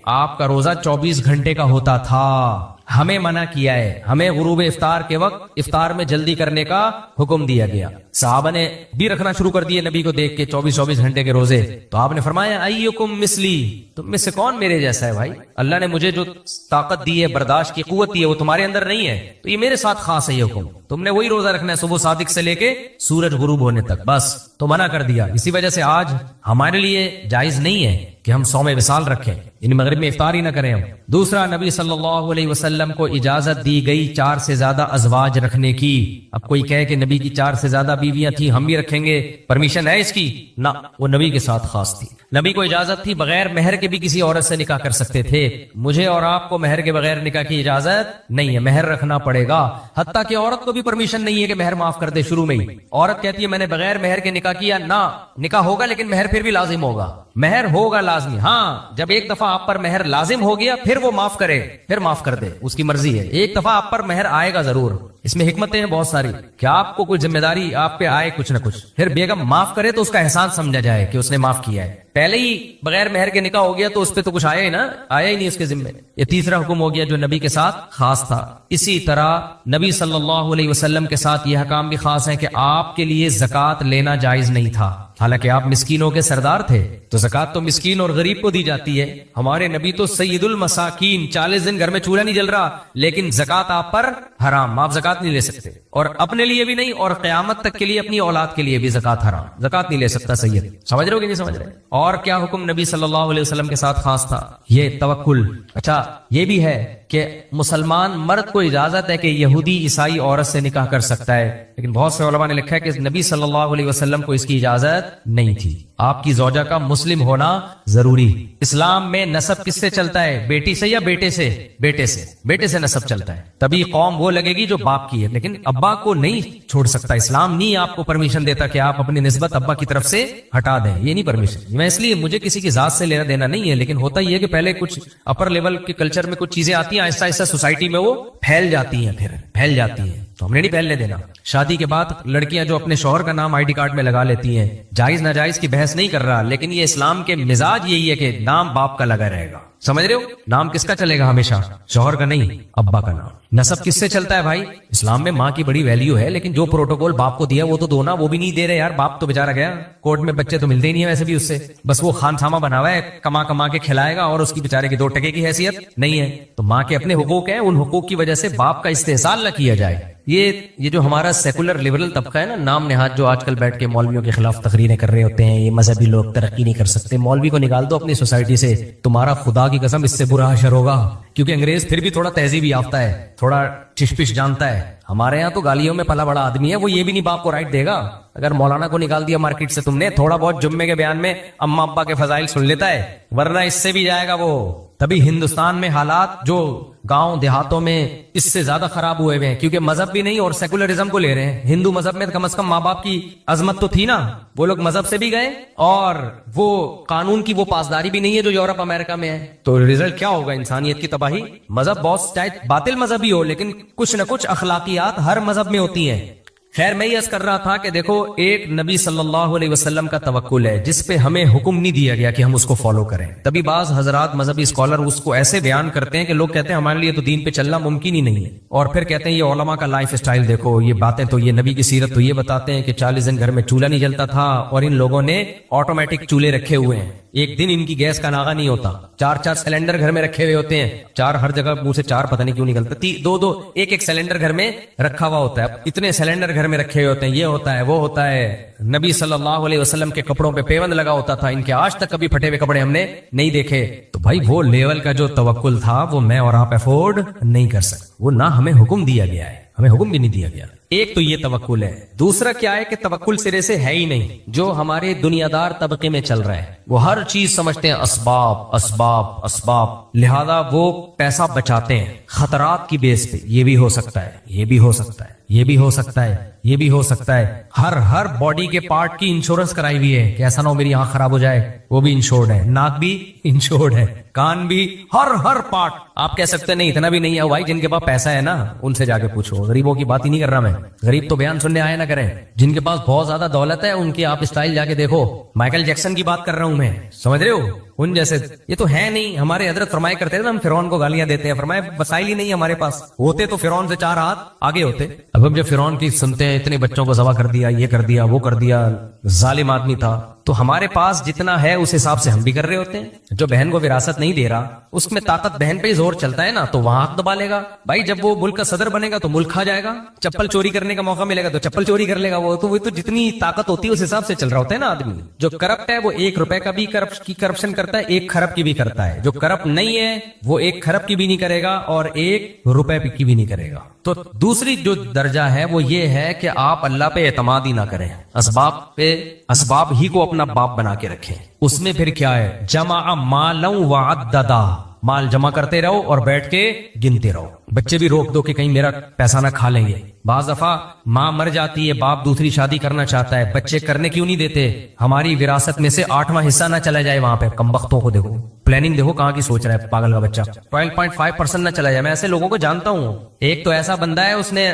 [SPEAKER 2] آپ کا روزہ 24 گھنٹے کا ہوتا تھا، ہمیں منع کیا ہے، ہمیں غروب افطار کے وقت افطار میں جلدی کرنے کا حکم دیا گیا۔ صحابہ نے بھی رکھنا شروع کر دیے نبی کو دیکھ کے 24 گھنٹے کے روزے، تو آپ نے فرمایا ایکم مثلی، تم میں سے کون میرے جیسا ہے بھائی؟ اللہ نے مجھے جو طاقت دی ہے، برداشت کی قوت دی ہے، وہ تمہارے اندر نہیں ہے، تو یہ میرے ساتھ خاص ہے یہ حکم، تم نے وہی روزہ رکھنا ہے صبح صادق سے لے کے سورج غروب ہونے تک، بس تو منع کر دیا۔ اسی وجہ سے آج ہمارے لیے جائز نہیں ہے کہ ہم صوم وصال رکھیں، یعنی مغرب میں افطار ہی نہ کریں ہم۔ دوسرا، نبی صلی اللہ علیہ وسلم کو اجازت دی گئی 4 سے زیادہ ازواج رکھنے کی۔ اب کوئی کہے کہ نبی کی 4 سے زیادہ بیویاں تھیں، ہم بھی رکھیں گے، پرمیشن ہے اس کی؟ نہ، وہ نبی کے ساتھ خاص تھی۔ نبی کو اجازت تھی بغیر مہر کے بھی کسی عورت سے نکاح کر سکتے تھے، مجھے اور آپ کو مہر کے بغیر نکاح کی اجازت نہیں ہے، مہر رکھنا پڑے گا۔ حتیٰ کہ عورت کو بھی پرمیشن نہیں ہے کہ مہر معاف کر دے شروع میں ہی۔ عورت کہتی ہے میں نے بغیر مہر کے نکاح کیا، نہ، نکاح ہوگا لیکن مہر پھر بھی لازم ہوگا، مہر ہوگا لازمی۔ ہاں، جب ایک دفعہ آپ پر مہر لازم ہو گیا پھر وہ معاف کرے، پھر معاف کر دے، اس کی مرضی ہے۔ ایک دفعہ آپ پر مہر آئے گا ضرور، اس میں حکمتیں ہیں بہت ساری کہ آپ کو کوئی ذمہ داری آپ پہ آئے کچھ نہ کچھ، پھر بیگم معاف کرے تو اس کا احسان سمجھا جائے کہ اس نے معاف کیا ہے۔ پہلے ہی بغیر مہر کے نکاح ہو گیا تو اس پہ تو کچھ آیا ہی نا، آیا ہی نہیں اس کے ذمہ۔ یہ تیسرا حکم ہو گیا جو نبی کے ساتھ خاص تھا۔ اسی طرح نبی صلی اللہ علیہ وسلم کے ساتھ یہ حکام بھی خاص ہیں کہ آپ کے لیے زکوٰۃ لینا جائز نہیں تھا، حالانکہ آپ مسکینوں کے سردار تھے، تو زکوٰۃ تو مسکین اور غریب کو دی جاتی ہے۔ ہمارے نبی تو سید المساکین، 40 دن گھر میں چولہا نہیں جل رہا، لیکن زکوٰۃ آپ پر حرام، آپ زکوٰۃ نہیں لے سکتے، اور اپنے لیے بھی نہیں، اور قیامت تک کے لیے اپنی اولاد کے لیے بھی زکوٰۃ حرام، زکوٰۃ نہیں لے سکتا سید۔ سمجھ رہے ہو کہ نہیں سمجھ رہے؟ اور کیا حکم نبی صلی اللہ علیہ وسلم کے ساتھ خاص تھا؟ یہ توکل۔ اچھا، یہ بھی ہے کہ مسلمان مرد کو اجازت ہے کہ یہودی عیسائی عورت سے نکاح کر سکتا ہے، لیکن بہت سے علماء نے لکھا ہے کہ نبی صلی اللہ علیہ وسلم کو اس کی اجازت نہیں تھی۔ آپ کی زوجہ کا مسلم ہونا ضروری۔ اسلام میں نسب کس سے چلتا ہے؟ بیٹی سے یا بیٹے سے؟ بیٹے سے نسب چلتا ہے، تبھی قوم وہ لگے گی جو باپ کی ہے، لیکن ابا کو نہیں چھوڑ سکتا۔ اسلام نہیں آپ کو پرمیشن دیتا کہ آپ اپنی نسبت ابا کی طرف سے ہٹا دیں، یہ نہیں پرمیشن۔ میں اس لیے مجھے کسی کی ذات سے لینا دینا نہیں ہے، لیکن ہوتا یہ ہے کہ پہلے کچھ اپر لیول کے کلچر میں کچھ چیزیں آتی ہیں، آہستہ آہستہ سوسائٹی میں وہ پھیل جاتی ہیں، تو ہم نے نہیں پھیلنے دینا۔ شادی کے بعد لڑکیاں جو اپنے شوہر کا نام ID کارڈ میں لگا لیتی ہیں، جائز ناجائز کی بحث نہیں کر رہا، لیکن یہ اسلام کے مزاج یہی ہے کہ نام باپ کا لگا رہے گا۔ سمجھ رہے ہو؟ نام کس کا چلے گا ہمیشہ؟ شوہر کا نہیں، ابا کا نام۔ نسب کس سے چلتا ہے بھائی؟ اسلام میں ماں کی بڑی ویلیو ہے، لیکن جو پروٹوکول باپ کو دیا وہ تو دو نا، وہ بھی نہیں دے رہے یار۔ باپ تو بیچارہ گیا، کورٹ میں بچے تو ملتے ہی نہیں ہے ویسے بھی اس سے، بس وہ خانسامہ بنا ہوا ہے، کما کے کھلائے گا، اور اس کی بیچارے کی 2 ٹکے کی حیثیت نہیں ہے۔ تو ماں کے اپنے حقوق ہیں، ان حقوق کی وجہ سے باپ کا استحصال نہ کیا جائے۔ یہ جو ہمارا سیکولر لبرل طبقہ ہے نا، نام نہاد، جو آج کل بیٹھ کے مولویوں کے خلاف تقریریں کر رہے ہوتے ہیں، یہ مذہبی لوگ ترقی نہیں کر سکتے، مولوی کو نکال دو اپنی سوسائٹی سے، تمہارا خدا کی قسم اس سے برا حشر ہوگا، کیونکہ انگریز پھر بھی تھوڑا تہذیب یافتہ ہے، تھوڑا ٹش پش جانتا ہے۔ ہمارے یہاں تو گالیوں میں پلا بڑا آدمی ہے، وہ یہ بھی نہیں باپ کو رائٹ دے گا۔ اگر مولانا کو نکال دیا مارکیٹ سے تم نے، تھوڑا بہت جمعے کے بیان میں اما ابا کے فضائل سن لیتا ہے، ورنہ اس سے بھی جائے گا وہ۔ تبھی ہندوستان میں حالات جو گاؤں دیہاتوں میں اس سے زیادہ خراب ہوئے ہیں، کیونکہ مذہب بھی نہیں اور سیکولرزم کو لے رہے ہیں۔ ہندو مذہب میں کم از کم ماں باپ کی عظمت تو تھی نا، وہ لوگ مذہب سے بھی گئے، اور وہ قانون کی وہ پاسداری بھی نہیں ہے جو یورپ امریکہ میں ہے۔ تو رزلٹ کیا ہوگا؟ انسانیت کی تباہی۔ مذہب بہت چاہے باطل مذہب ہی ہو، لیکن کچھ نہ کچھ اخلاقیات ہر مذہب میں ہوتی ہیں۔ خیر، میں یہ عرض کر رہا تھا کہ دیکھو، ایک نبی صلی اللہ علیہ وسلم کا توکل ہے جس پہ ہمیں حکم نہیں دیا گیا کہ ہم اس کو فالو کریں۔ تبھی بعض حضرات مذہبی اسکالر اس کو ایسے بیان کرتے ہیں کہ لوگ کہتے ہیں ہمارے لیے تو دین پہ چلنا ممکن ہی نہیں ہے، اور پھر کہتے ہیں یہ علماء کا لائف سٹائل دیکھو، یہ باتیں تو یہ نبی کی سیرت تو یہ بتاتے ہیں کہ 40 دن گھر میں چولہا نہیں جلتا تھا، اور ان لوگوں نے آٹومیٹک چولہے رکھے ہوئے ہیں۔ ایک دن ان کی گیس کا ناغہ نہیں ہوتا. 4 سلنڈر گھر میں رکھے ہوئے ہوتے ہیں, 4 ہر جگہ منہ سے 4 پتہ نہیں کیوں نکلتا, 2 ایک سلنڈر گھر میں رکھا ہوا ہوتا ہے. اتنے سلنڈر گھر میں رکھے ہوئے ہوتے ہیں, یہ ہوتا ہے وہ ہوتا ہے. نبی صلی اللہ علیہ وسلم کے کپڑوں پہ پیوند لگا ہوتا تھا, ان کے آج تک کبھی پھٹے ہوئے کپڑے ہم نے نہیں دیکھے. تو بھائی وہ لیول کا جو توکل تھا وہ میں اور آپ افورڈ نہیں کر سکتے, وہ نہ ہمیں حکم دیا گیا ہے, ہمیں حکم بھی نہیں دیا گیا. ایک تو یہ توکل ہے. دوسرا کیا ہے کہ توکل سرے سے ہے ہی نہیں. جو ہمارے دنیا دار طبقے میں چل رہا ہے وہ ہر چیز سمجھتے ہیں اسباب اسباب اسباب, لہذا وہ پیسہ بچاتے ہیں خطرات کی بیس پہ. یہ بھی ہو سکتا ہے, یہ بھی ہو سکتا ہے, یہ بھی ہو سکتا ہے, یہ بھی ہو سکتا ہے. ہر باڈی کے پارٹ کی انشورنس کرائی ہوئی ہے کہ ایسا نہ ہو میری آنکھ خراب ہو جائے, وہ بھی انشورڈ ہے. ناک بھی انشورڈ ہے, کان بھی, ہر پارٹ. آپ کہہ سکتے نہیں اتنا بھی نہیں ہے بھائی, جن کے پاس پیسہ ہے نا ان سے جا کے پوچھو. غریبوں کی بات ہی نہیں کر رہا میں, غریب تو بیان سننے آئے نہ کریں. جن کے پاس بہت زیادہ دولت ہے ان کی آپ اسٹائل جا کے دیکھو. مائیکل جیکسن کی بات کر رہا ہوں میں, سمجھ رہے ہو, ان جیسے. یہ تو ہے نہیں. ہمارے حضرت فرمائے کرتے تھے ہم فرعون کو گالیاں دیتے ہیں, فرمائے وسائل ہی نہیں ہمارے پاس, ہوتے تو فرعون سے 4 ہاتھ آگے ہوتے. اب ہم جب فرعون کی سنتے ہیں اتنے بچوں کو ذبح کر دیا, یہ کر دیا, وہ کر دیا, ظالم آدمی تھا, تو ہمارے پاس جتنا ہے اس حساب سے ہم بھی کر رہے ہوتے ہیں. جو بہن کو وراثت نہیں دے رہا اس میں طاقت بہن پہ ہی زور چلتا ہے نا, تو وہاں حق دبا لے گا. بھائی جب وہ ملک کا صدر بنے گا تو ملک کھا جائے گا, چپل چوری کرنے کا موقع ملے گا تو چپل چوری کر لے گا. وہ تو جتنی طاقت ہوتی ہے اس حساب سے چل رہا ہوتا ہے نا آدمی. جو کرپٹ ہے وہ 1 روپے کا بھی کرپشن کرتا ہے, 1 خرب کی بھی کرتا ہے. جو کرپٹ نہیں ہے وہ 1 خرب کی بھی نہیں کرے گا اور 1 روپے کی بھی نہیں کرے گا. تو دوسری جو درجہ ہے وہ یہ ہے کہ آپ اللہ پہ اعتماد ہی نہ کریں, اسباب ہی کو اپنا باپ بنا کے رکھیں. اس میں پھر کیا ہے, جمع مالا وعددا, مال جمع کرتے رہو اور بیٹھ کے گنتے رہو. بچے بھی روک دو کہ کہیں میرا پیسہ نہ کھا لیں گے. بعض دفعہ ماں مر جاتی ہے, باپ دوسری شادی کرنا چاہتا ہے, بچے کرنے کیوں نہیں دیتے, ہماری وراثت میں سے 8واں حصہ نہ چلا جائے وہاں پہ. کمبختوں کو دیکھو, پلاننگ دیکھو کہاں کی سوچ رہا ہے پاگل کا بچہ. 12.5% نہ چلا جائے. میں ایسے لوگوں کو جانتا ہوں. ایک تو ایسا بندہ ہے, اس نے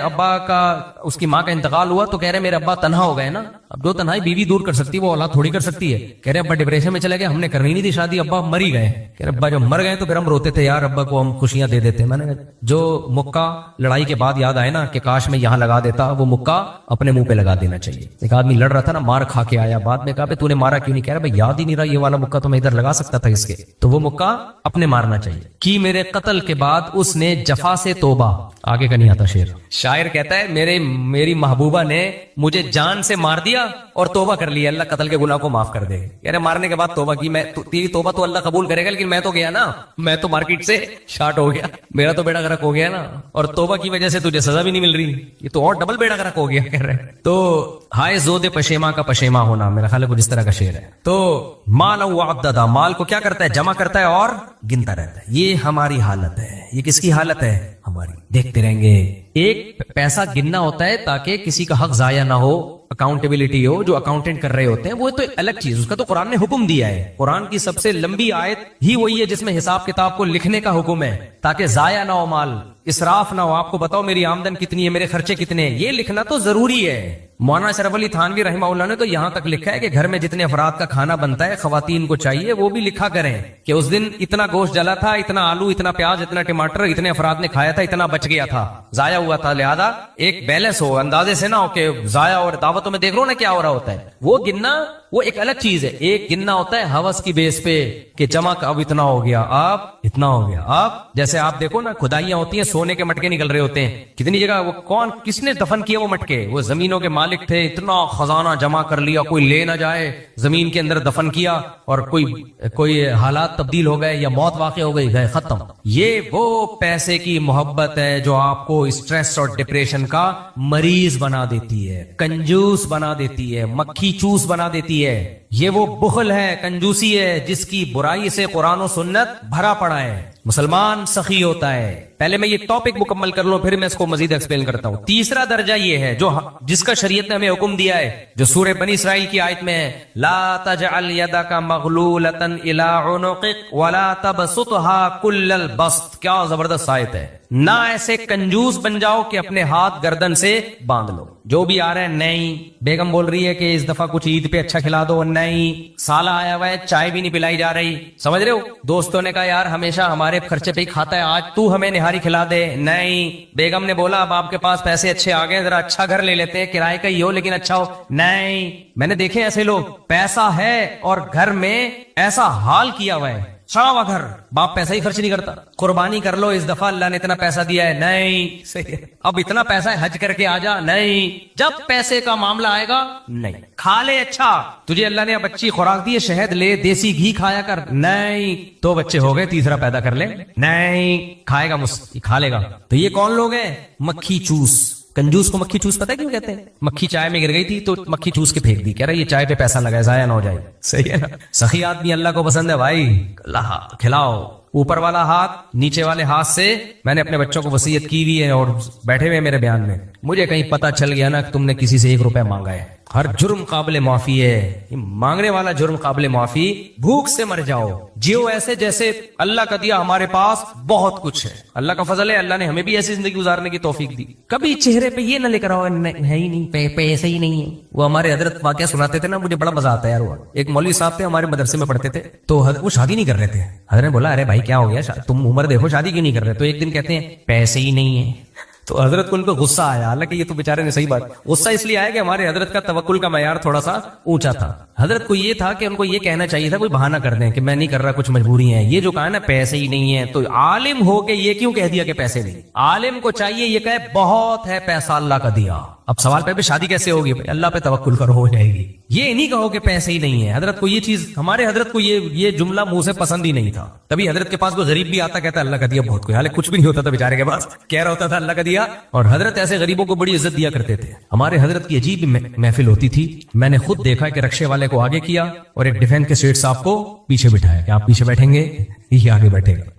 [SPEAKER 2] اس کی ماں کا انتقال ہوا تو کہہ رہے میرے ابا تنہا ہو گئے نا. اب جو تنہائی بیوی دور کر سکتی ہے وہ اولاد تھوڑی کر سکتی ہے. کہہ رہے ابا ڈپریشن میں چلے گئے, ہم نے کرنی نہیں تھی شادی, ابا مر ہی گئے. کہہ رہے ابا جب مر گئے تو پھر ہم روتے تھے یار, ابا کو ہم خوشیاں دے دیتے. میں نے جو مکہ لڑائی کے بعد یاد آئے نا کہ کاش میں یہاں لگا دیتا, وہ مکہ اپنے منہ پہ لگا دینا چاہیے. ایک آدمی لڑ رہا تھا نا, مار کھا کے آیا, بعد میں کہا تو نے مارا کیوں نہیں, کہہ رہا بھائی یاد ہی نہیں رہا, یہ والا مکہ تو میں ادھر لگا سکتا تھا اس کے. تو وہ مکہ اپنے مارنا چاہیے. کی میرے قتل کے بعد اس نے جفا سے توبہ, آگے کا نہیں آتا شعر. شاعر کہتا ہے میری محبوبہ نے مجھے جان سے مار دیا اور توبہ کر لیا, اللہ قتل کے گناہ کو معاف کر دے. کہہ رہے مارنے کے بعد توبہ کی, میں تیری توبہ تو اللہ قبول کرے گا, لیکن میں تو گیا نا, میں تو مارکیٹ سے شارٹ ہو گیا, میرا تو بیڑا غرق ہو گیا نا, اور توبہ کی وجہ سے تجھے سزا بھی نہیں مل رہی, یہ تو اور ڈبل بیڑا غرق ہو گیا. کہہ رہے تو ہائے زود پشیما کا پشیما ہونا, میرا خیال ہے کچھ اس طرح کا شعر ہے. تو مال وعددا, مال کو کیا کرتا ہے, جمع کرتا ہے اور گنتا رہتا ہے. یہ ہماری حالت ہے. یہ کس کی حالت ہے, ہماری. دیکھتے رہیں گے. ایک پیسہ گننا ہوتا ہے تاکہ کسی کا حق ضائع نہ ہو, اکاؤنٹیبلٹی ہو. جو اکاؤنٹنٹ کر رہے ہوتے ہیں وہ تو الگ چیز, اس کا تو قرآن نے حکم دیا ہے. قرآن کی سب سے لمبی آیت ہی وہی ہے جس میں حساب کتاب کو لکھنے کا حکم ہے, تاکہ ضائع نہ ہو مال, اسراف نہ ہو. آپ کو بتاؤ میری آمدن کتنی ہے, میرے خرچے کتنے ہیں, یہ لکھنا تو ضروری ہے. مولانا اشرف علی تھانوی رحمہ اللہ نے تو یہاں تک لکھا ہے کہ گھر میں جتنے افراد کا کھانا بنتا ہے خواتین کو چاہیے وہ بھی لکھا کریں کہ اس دن اتنا گوشت جلا تھا, اتنا آلو, اتنا پیاز, اتنا ٹماٹر, اتنے افراد نے کھایا تھا, اتنا بچ گیا تھا, ضائع ہوا تھا. لہذا ایک بیلنس ہو, اندازے سے نہ ہو کہ ضائع, اور دعوتوں میں دیکھ رہو نا کیا ہو رہا ہوتا ہے. وہ گننا وہ ایک الگ چیز ہے. ایک گننا ہوتا ہے ہوس کی بیس پہ کہ جمع اب اتنا ہو گیا, آپ اتنا ہو گیا. آپ جیسے آپ دیکھو نا کھدائیاں ہوتی ہیں, سونے کے مٹکے نکل رہے ہوتے ہیں, کتنی جگہ, وہ کس نے دفن کیا وہ مٹکے, وہ زمینوں کے مالک تھے, اتنا خزانہ جمع کر لیا, کوئی لے نہ جائے, زمین کے اندر دفن کیا, اور کوئی حالات تبدیل ہو گئے یا موت واقع ہو گئی, گئے, ختم. یہ وہ پیسے کی محبت ہے جو آپ کو اسٹریس اور ڈپریشن کا مریض بنا دیتی ہے, کنجوس بنا دیتی ہے, مکھی چوس بنا دیتی ہے. یہ وہ بخل ہے, کنجوسی ہے جس کی برائی سے قرآن و سنت بھرا پڑا ہے. مسلمان سخی ہوتا ہے. پہلے میں یہ ٹاپک مکمل کر لوں, پھر میں اس کو مزید ایکسپلین کرتا ہوں. تیسرا درجہ یہ ہے جس کا شریعت نے ہمیں حکم دیا ہے, جو سورہ بنی اسرائیل کی آیت میں ہے, لا تجعل یدک مغلولۃ الی عنقک ولا تبسطها کل البسط. کیا زبردست آیت ہے. نہ ایسے کنجوس بن جاؤ کہ اپنے ہاتھ گردن سے باندھ لو. جو بھی آ رہے ہیں, نہیں بیگم بول رہی ہے کہ اس دفعہ کچھ عید پہ اچھا کھلا دو, نہیں نہیں سالہ آیا ہوا ہے چائے بھی نہیں پلائی جا رہی, سمجھ رہے ہو. دوستوں نے کہا یار ہمیشہ ہمارے خرچے پہ ہی کھاتا ہے, آج تو ہمیں نہاری کھلا دے. نہیں. بیگم نے بولا اب آپ کے پاس پیسے اچھے آ گئے, ذرا اچھا گھر لے لیتے ہیں, کرائے کا ہی ہو لیکن اچھا ہو. نہیں. میں نے دیکھے ایسے لوگ, پیسہ ہے اور گھر میں ایسا حال کیا ہوا ہے, چڑھا ہوا گھر, باپ پیسہ ہی خرچ نہیں کرتا. قربانی کر لو اس دفعہ, اللہ نے اتنا پیسہ دیا ہے. نہیں. صحیح. اب اتنا پیسہ ہے حج کر کے آ جا. نہیں. جب پیسے کا معاملہ آئے گا نہیں. کھا لے اچھا, تجھے اللہ نے اب اچھی خوراک دی ہے, شہد لے, دیسی گھی کھایا کر. نہیں. دو بچے ہو گئے, تیسرا پیدا کر لے. نہیں. کھائے گا کھا لے گا. تو یہ کون لوگ ہیں؟ مکھی چوس. کنجوس کو مکھی چوس پتہ ہے کیوں کہتے ہیں؟ مکھی چائے میں گر گئی تھی تو مکھی چوس کے پھینک دی, کہہ رہا یہ چائے پہ پیسہ لگا ہے, ضائع نہ ہو جائے. صحیح ہے نا. سخی آدمی اللہ کو پسند ہے بھائی. اللہ کھلاؤ. اوپر والا ہاتھ نیچے والے ہاتھ سے میں نے اپنے بچوں کو وصیت کی ہوئی ہے اور بیٹھے ہوئے میرے بیان میں. مجھے کہیں پتہ چل گیا نا کہ تم نے کسی سے 1 روپے مانگا ہے, ہر جرم قابل معافی ہے. مانگنے والا جرم قابل معافی. بھوک سے مر جاؤ, جیو ایسے جیسے اللہ کا دیا ہمارے پاس بہت کچھ ہے. اللہ کا فضل ہے, اللہ نے ہمیں بھی ایسی زندگی گزارنے کی توفیق دی. کبھی چہرے پہ یہ نہ لے کر آؤ ہے ہی نہیں, پیسے ہی نہیں ہے. وہ ہمارے حضرت واقعہ سناتے تھے نا, مجھے بڑا مزہ آتا ہے یار. وہ ایک مولوی صاحب تھے ہمارے مدرسے میں پڑھتے تھے, تو وہ شادی نہیں کر رہے تھے. حضرت نے بولا ارے بھائی کیا ہو گیا, تم عمر دیکھو شادی کیوں نہیں کر رہے؟ تو ایک دن کہتے ہیں پیسے ہی نہیں ہے. تو حضرت کو ان کو غصہ آیا, حالانکہ یہ تو بیچارے نے صحیح بات, غصہ اس لیے آیا کہ ہمارے حضرت کا توکل کا معیار تھوڑا سا اونچا تھا. حضرت کو یہ تھا کہ ان کو یہ کہنا چاہیے تھا, کوئی بہانہ کر دیں کہ میں نہیں کر رہا, کچھ مجبوری ہیں. یہ جو کہا نا پیسے ہی نہیں ہے, تو عالم ہو کے یہ کیوں کہہ دیا کہ پیسے نہیں؟ عالم کو چاہیے یہ کہے بہت ہے پیسہ اللہ کا دیا. اب سوال پہ شادی کیسے ہوگی؟ اللہ پہ توکل کرو, ہو جائے گی. یہ نہیں کہو کہ پیسے ہی نہیں ہے. حضرت کو یہ چیز, ہمارے حضرت کو یہ جملہ منہ سے پسند ہی نہیں تھا. تبھی حضرت کے پاس کوئی غریب بھی آتا کہتا اللہ کا دیا بہت, کوئی حالانکہ کچھ بھی نہیں ہوتا تھا بیچارے کے پاس, کہہ رہا ہوتا تھا اللہ کا دیا. اور حضرت ایسے غریبوں کو بڑی عزت دیا کرتے تھے. ہمارے حضرت کی عجیب محفل ہوتی تھی. میں نے خود دیکھا کہ رکشے والے کو آگے کیا اور ایک ڈیفینس کے سیٹ صاحب کو پیچھے بٹھایا کہ آپ پیچھے بیٹھیں گے, یہ آگے بیٹھے گا.